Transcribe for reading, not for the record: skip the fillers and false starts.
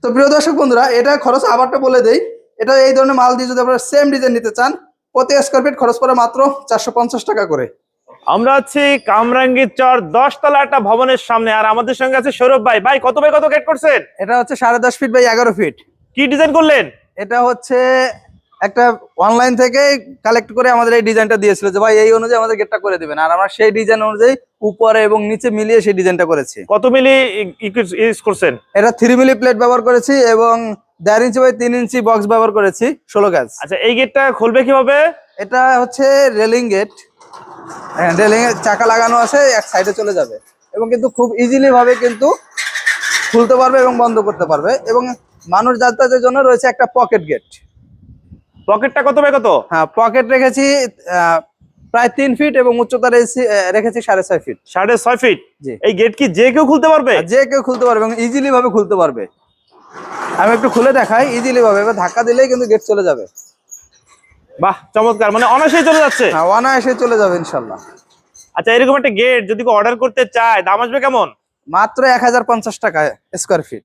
তো প্রিয় দর্শক বন্ধুরা, এটা খরচ আবারটা বলে দেই। এটা এই ধরনের মাল দিয়ে যদি আপনারা সেম ডিজাইন নিতে চান, প্রতি স্কয়ার ফিট খরচ পড়ে মাত্র 450 টাকা করে। আমরা আছি কামরাঙ্গীর চর 10 তলা একটা ভবনের সামনে, আর আমাদের সঙ্গে আছে সৌরভ ভাই। ভাই কত বাই কত গেট করছেন? এটা হচ্ছে 10.5 ফিট বাই 11 ফিট। কি ডিজাইন করলেন? এটা হচ্ছে একটা অনলাইন থেকে কালেক্ট করে আমাদের এই ডিজাইনটা দিয়েছিল যে ভাই এই অনুযায়ী আমাদের গেটটা করে দিবেন, আর আমরা সেই ডিজাইন অনুযায়ী উপরে এবং নিচে মিলিয়ে সেই ডিজাইনটা করেছি। কত মিলি ইউজ করছেন? এটা 3 মিলি প্লেট ব্যবহার করেছি এবং 1.5 ইঞ্চি বাই 3 ইঞ্চি বক্স ব্যবহার করেছি 16 গজ। আচ্ছা, এই গেটটা খুলবে কিভাবে? এটা হচ্ছে রেলিং গেট, রেলিং এর চাকা লাগানো আছে, এক সাইডে চলে যাবে এবং কিন্তু খুব ইজিলি ভাবে কিন্তু খুলতে পারবে এবং বন্ধ করতে পারবে। এবং মানুষ যাতায়াতের জন্য রয়েছে একটা পকেট গেট। পকেটটা কত বাই কত? হ্যাঁ, পকেট রেখেছি প্রায় 3 ফিট এবং উচ্চতা রেখেছি 6.5 ফিট। 6.5 ফিট। জি। এই গেট কি যে কেউ খুলতে পারবে? যে কেউ খুলতে পারবে এবং ইজিলি ভাবে খুলতে পারবে। আমি একটু খুলে দেখাই, ইজিলি ভাবে এবার ধাক্কা দিলেই কিন্তু গেট চলে যাবে। বাহ, চমৎকার, মানে অনায়াসেই চলে যাচ্ছে। হ্যাঁ, অনায়াসে চলে যাবে ইনশাল্লাহ। আচ্ছা, এরকম একটা গেট যদি কেউ অর্ডার করতে চায়, দাম আসবে কেমন? মাত্র 1050 টাকা স্কয়ার ফিট।